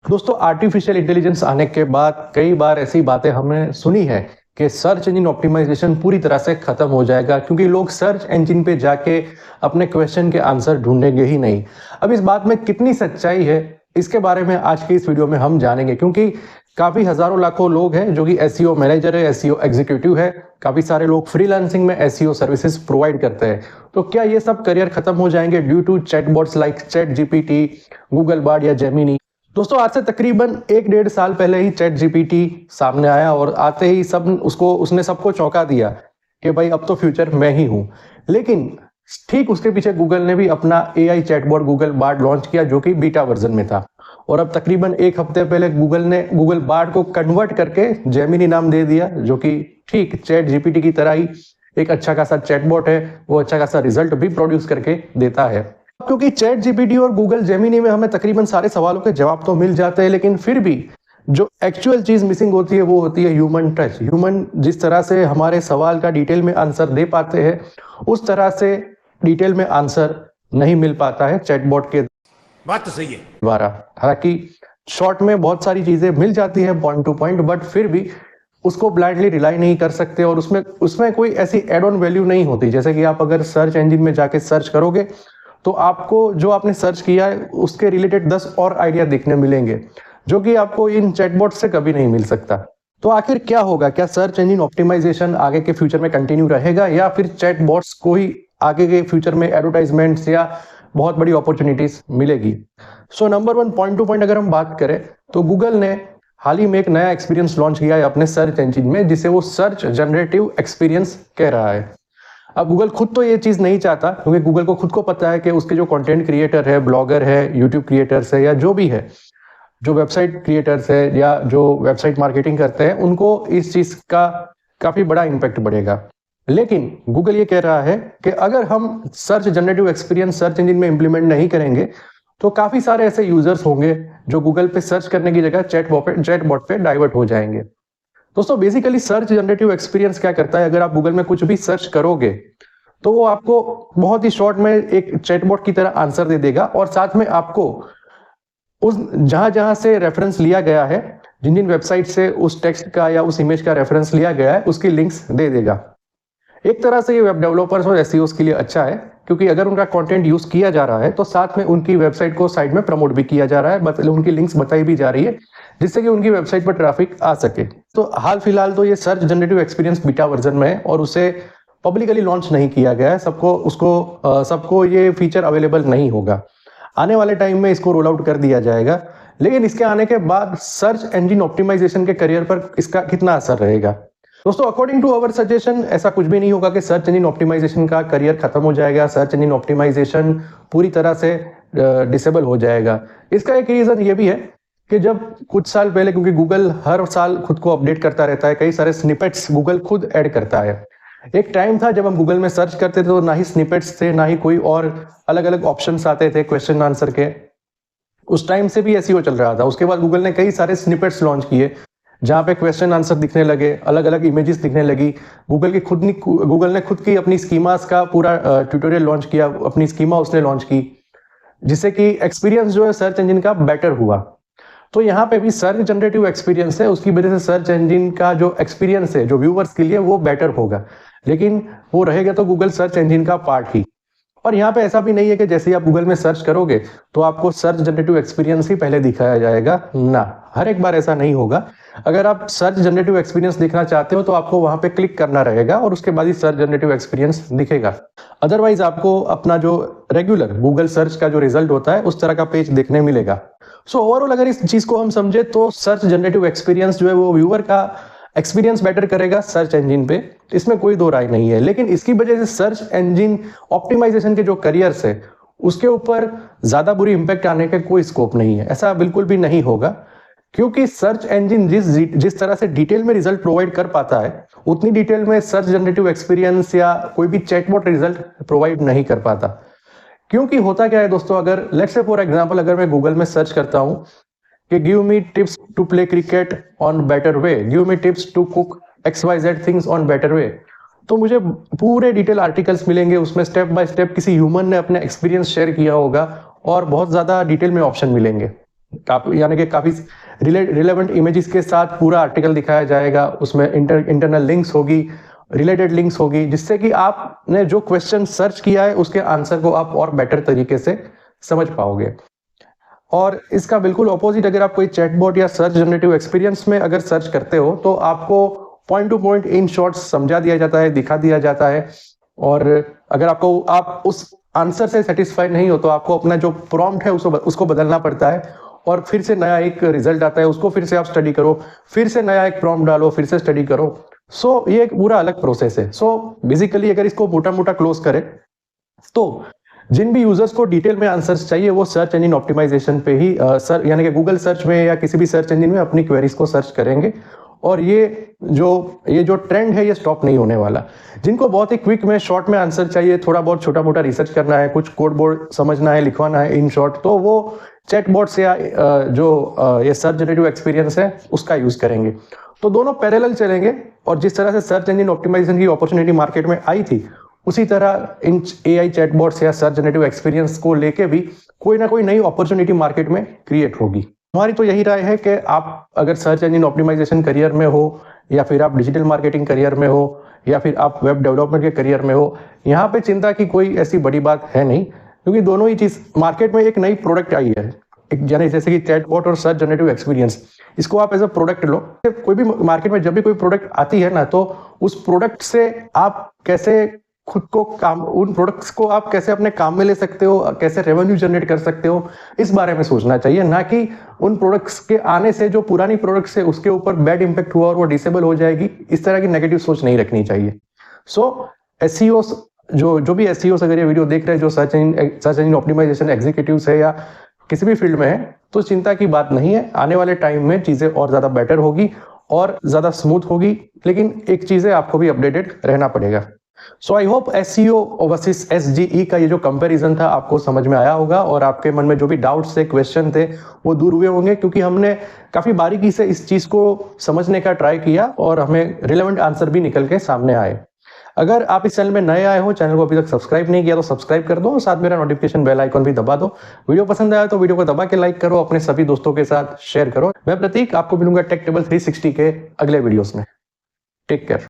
दोस्तों, artificial intelligence आने के बाद कई बार ऐसी बातें हमने सुनी है कि सर्च इंजन ऑप्टिमाइजेशन पूरी तरह से खत्म हो जाएगा, क्योंकि लोग सर्च इंजन पे जाके अपने क्वेश्चन के आंसर ढूंढेंगे ही नहीं। अब इस बात में कितनी सच्चाई है, इसके बारे में आज की इस वीडियो में हम जानेंगे, क्योंकि काफी हजारों लाखों लोग हैं जो कि एसईओ मैनेजर है, एसईओ एग्जीक्यूटिव है, काफी सारे लोग फ्रीलांसिंग में एसईओ सर्विसेज प्रोवाइड करते हैं। तो क्या ये सब करियर खत्म हो जाएंगे due to chatbots like chat GPT, Google Bard या जेमिनी? दोस्तों, आज से तकरीबन 1-1.5 साल पहले ही चैट जीपीटी सामने आया और आते ही उसने सबको चौंका दिया कि भाई अब तो फ्यूचर मैं ही हूं। लेकिन ठीक उसके पीछे गूगल ने भी अपना AI chatbot Google Bard launch किया, जो कि बीटा वर्जन में था। और अब तकरीबन 1 हफ्ते पहले गूगल ने गूगल बार्ड को कन्वर्ट करके जेमिनी नाम दे दिया, जो कि ठीक चैट जीपीटी की तरह ही एक अच्छा खासा चैटबॉट है, वो अच्छा खासा रिजल्ट भी प्रोड्यूस करके देता है। क्योंकि चैट जीपीटी और गूगल जेमिनी में हमें तकरीबन सारे सवालों के जवाब तो मिल जाते हैं, लेकिन फिर भी जो एक्चुअल चीज मिसिंग होती है वो होती है ह्यूमन टच। ह्यूमन जिस तरह से हमारे सवाल का डिटेल में आंसर दे पाते हैं, उस तरह से डिटेल में आंसर नहीं मिल पाता है चैटबॉट के बात तो सही है द्वारा। हालांकि शॉर्ट में बहुत सारी चीजें मिल जाती है पॉइंट टू पॉइंट, बट फिर भी उसको ब्लाइंडली रिलाई नहीं कर सकते और उसमें कोई ऐसी एड ऑन वैल्यू नहीं होती। जैसे कि आप अगर सर्च इंजन में जाके सर्च करोगे तो आपको जो आपने सर्च किया है उसके रिलेटेड 10 और आइडिया देखने मिलेंगे, जो कि आपको इन चैटबॉट से कभी नहीं मिल सकता। तो आखिर क्या होगा? क्या सर्च इंजन ऑप्टिमाइजेशन आगे के फ्यूचर में कंटिन्यू रहेगा, या फिर चैटबॉट्स को ही आगे के फ्यूचर में एडवर्टाइजमेंट्स या बहुत बड़ी अपॉर्चुनिटीज मिलेगी? So number 1, point two point अगर हम बात करें तो गूगल ने हाल ही में एक नया एक्सपीरियंस लॉन्च किया है अपने सर्च इंजन में, जिसे वो सर्च जनरेटिव एक्सपीरियंस कह रहा है। अब गूगल खुद तो ये चीज नहीं चाहता, क्योंकि गूगल को खुद को पता है कि उसके जो कंटेंट क्रिएटर है, ब्लॉगर है, यूट्यूब क्रिएटर्स है, या जो भी है, जो वेबसाइट क्रिएटर्स है या जो वेबसाइट मार्केटिंग करते हैं, उनको इस चीज का काफी बड़ा इंपैक्ट बढ़ेगा। लेकिन गूगल ये कह रहा है कि अगर हम search generative experience search engine में इंप्लीमेंट नहीं करेंगे तो काफी सारे ऐसे यूजर्स होंगे जो गूगल पे सर्च करने की जगह चैटबॉट पे डाइवर्ट हो जाएंगे। दोस्तों, बेसिकली सर्च जनरेटिव एक्सपीरियंस क्या करता है? अगर आप गूगल में कुछ भी सर्च करोगे तो वो आपको बहुत ही शॉर्ट में एक चैटबॉट की तरह आंसर दे देगा, और साथ में आपको उस जहां जहां से रेफरेंस लिया गया है, जिन जिन वेबसाइट से उस टेक्स्ट का या उस इमेज का रेफरेंस लिया गया है, उसकी लिंक्स दे देगा। एक तरह से ये वेब डेवलपर्स और एसईओस के लिए अच्छा है, क्योंकि अगर उनका कंटेंट यूज किया जा रहा है तो साथ में उनकी वेबसाइट को साइड में प्रमोट भी किया जा रहा है, मतलब उनकी लिंक्स बताई भी जा रही है, जिससे कि उनकी वेबसाइट पर ट्रैफिक आ सके। तो हाल फिलहाल तो ये search generative experience beta version में है और उसे पब्लिकली लॉन्च नहीं किया गया है। सबको ये फीचर अवेलेबल नहीं होगा। आने वाले टाइम में इसको रोल आउट कर दिया जाएगा, लेकिन इसके आने के बाद सर्च इंजन ऑप्टिमाइजेशन के करियर पर इसका कितना असर रहेगा? दोस्तों, अकॉर्डिंग टू अवर सजेशन ऐसा कुछ भी नहीं होगा कि सर्च इंजन ऑप्टिमाइजेशन का करियर खत्म हो जाएगा, सर्च इंजन ऑप्टिमाइजेशन पूरी तरह से डिसेबल हो जाएगा। इसका एक रीजन ये भी है कि जब कुछ साल पहले, क्योंकि गूगल हर साल खुद को अपडेट करता रहता है, कई सारे स्निपेट्स गूगल खुद ऐड करता है। एक टाइम था जब हम गूगल में सर्च करते थे तो ना ही स्निपेट्स थे, ना ही कोई और अलग अलग ऑप्शंस आते थे क्वेश्चन आंसर के। उस टाइम से भी एसईओ चल रहा था। उसके बाद गूगल ने कई सारे स्निपेट्स लॉन्च किए, जहां पे क्वेश्चन आंसर दिखने लगे, अलग अलग इमेजेस दिखने लगी। गूगल ने खुद की अपनी स्कीमास का पूरा ट्यूटोरियल लॉन्च किया, अपनी स्कीमा उसने लॉन्च की, जिससे कि एक्सपीरियंस जो है सर्च इंजन का बेटर हुआ। तो यहाँ पे भी सर्च जनरेटिव एक्सपीरियंस है, उसकी वजह से सर्च इंजन का जो एक्सपीरियंस है जो व्यूवर्स के लिए वो बेटर होगा, लेकिन वो रहेगा तो गूगल सर्च इंजन का पार्ट ही। और यहाँ पे ऐसा भी नहीं है कि जैसे ही आप गूगल में सर्च करोगे तो आपको सर्च जनरेटिव एक्सपीरियंस ही पहले दिखाया जाएगा। ना, हर एक बार ऐसा नहीं होगा। अगर आप सर्च जनरेटिव एक्सपीरियंस देखना चाहते हो तो आपको वहां पे क्लिक करना रहेगा और उसके बाद ही सर्च जनरेटिव एक्सपीरियंस दिखेगा। अदरवाइज आपको अपना जो रेगुलर गूगल सर्च का जो रिजल्ट होता है उस तरह का पेज देखने मिलेगा। सो ओवरऑल अगर इस चीज को हम समझे तो सर्च जनरेटिव एक्सपीरियंस जो है वो व्यूअर का एक्सपीरियंस बेटर करेगा सर्च इंजन पे, इसमें कोई दो राय नहीं है। लेकिन इसकी वजह से सर्च इंजन ऑप्टिमाइजेशन के जो करियर्स है उसके ऊपर ज्यादा बुरी इंपैक्ट आने का कोई स्कोप नहीं है। ऐसा बिल्कुल भी नहीं होगा, क्योंकि सर्च इंजन जिस तरह से डिटेल में रिजल्ट प्रोवाइड कर पाता है, उतनी डिटेल में सर्च जनरेटिव एक्सपीरियंस या कोई भी चैटबॉट रिजल्ट प्रोवाइड नहीं कर पाता। क्योंकि होता क्या है दोस्तों, अगर लेट्स से फॉर एग्जांपल अगर मैं गूगल में सर्च करता हूं कि give me tips to play cricket on better way, give me tips to cook XYZ things on better way, तो मुझे पूरे डिटेल आर्टिकल्स मिलेंगे। उसमें स्टेप बाय स्टेप किसी ह्यूमन ने अपना एक्सपीरियंस शेयर किया होगा और बहुत ज्यादा डिटेल में ऑप्शन मिलेंगे। यानी कि काफी रिलेवेंट इमेजेस के साथ पूरा आर्टिकल दिखाया जाएगा, उसमें इंटरनल लिंक्स होगी, रिलेटेड लिंक्स होगी, जिससे कि आपने जो क्वेश्चन सर्च किया है उसके आंसर को आप और बेटर तरीके से समझ पाओगे। और इसका बिल्कुल ऑपोजिट, अगर आप कोई चैटबॉट या सर्च जनरेटिव एक्सपीरियंस में अगर सर्च करते हो तो आपको point two point in shorts समझा दिया जाता है, दिखा दिया जाता है, और अगर आप उस आंसर से सेटिस्फाई नहीं हो तो आपको अपना जो प्रॉम्प्ट है उसको बदलना पड़ता है, और फिर से नया एक रिजल्ट आता है, उसको फिर से आप स्टडी करो, फिर से नया एक प्रॉम्प्ट डालो, फिर से स्टडी करो। सो ये एक पूरा अलग प्रोसेस है। सो बेसिकली अगर इसको मोटा मोटा क्लोज करें तो जिन भी यूजर्स को डिटेल में आंसर्स चाहिए वो सर्च इंजन ऑप्टिमाइजेशन पे ही यानी कि गूगल सर्च में या किसी भी सर्च इंजन में अपनी क्वेरीज को सर्च करेंगे, और ये जो ट्रेंड है ये स्टॉप नहीं होने वाला। जिनको बहुत ही क्विक में शॉर्ट में आंसर चाहिए, थोड़ा बहुत छोटा मोटा रिसर्च करना है, कुछ कोड बोर्ड समझना है, लिखवाना है इन शॉर्ट, तो वो चैटबॉट्स या ये सर्च जनरेटिव एक्सपीरियंस है उसका यूज करेंगे। तो दोनों पैरेलल चलेंगे, और जिस तरह से सर्च इंजन ऑप्टिमाइजेशन की अपॉर्चुनिटी मार्केट में आई थी, उसी तरह इन एआई चैटबॉट्स या सर्च जनरेटिव एक्सपीरियंस को लेके भी कोई ना कोई नई अपॉर्चुनिटी मार्केट में क्रिएट होगी। हमारी तो यही राय है कि आप अगर सर्च इंजन ऑप्टिमाइजेशन करियर में हो, या फिर आप डिजिटल मार्केटिंग करियर में हो, या फिर आप वेब डेवलपमेंट के करियर में हो, यहाँ पे चिंता की कोई ऐसी बड़ी बात है नहीं, क्योंकि दोनों ही चीज मार्केट में एक नई प्रोडक्ट आई है, जैसे कि चैटबॉट और सर्च जनरेटिव एक्सपीरियंस, इसको आप एज अ प्रोडक्ट लो। कोई भी मार्केट में जब भी कोई प्रोडक्ट आती है ना, तो उस प्रोडक्ट से आप कैसे खुद को उन प्रोडक्ट्स को आप कैसे अपने काम में ले सकते हो, कैसे रेवेन्यू जनरेट कर सकते हो, इस बारे में सोचना चाहिए, ना कि उन प्रोडक्ट्स के आने से जो पुरानी प्रोडक्ट्स है उसके ऊपर बैड इंपैक्ट हुआ और वो डिसेबल हो जाएगी, इस तरह की नेगेटिव सोच नहीं रखनी चाहिए। सो एसईओ जो भी एसईओ अगर ये वीडियो देख रहे हैं, जो सर्च इंजन ऑप्टिमाइजेशन एग्जीक्यूटिव्स है या किसी भी फील्ड में है, तो चिंता की बात नहीं है। आने वाले टाइम में चीजें और ज्यादा बेटर होगी और ज्यादा स्मूथ होगी, लेकिन एक चीजें आपको भी अपडेटेड रहना पड़ेगा। सो आई होप एसईओ वर्सेस एसजीई का ये जो कंपैरिजन था आपको समझ में आया होगा, और आपके मन में जो भी डाउट्स थे, क्वेश्चन थे, वो दूर हुए होंगे, क्योंकि हमने काफी बारीकी से इस चीज को समझने का ट्राई किया और हमें रिलेवेंट आंसर भी निकल के सामने आए। अगर आप इस चैनल में नए आए हो, चैनल को अभी तक सब्सक्राइब नहीं किया तो सब्सक्राइब कर दो, और साथ मेरा नोटिफिकेशन बेल आइकन भी दबा दो। वीडियो पसंद आया तो वीडियो को दबा के लाइक करो, अपने सभी दोस्तों के साथ शेयर करो। मैं प्रतीक आपको मिलूंगा टेक टेबल 360 के अगले वीडियोस में। Take care.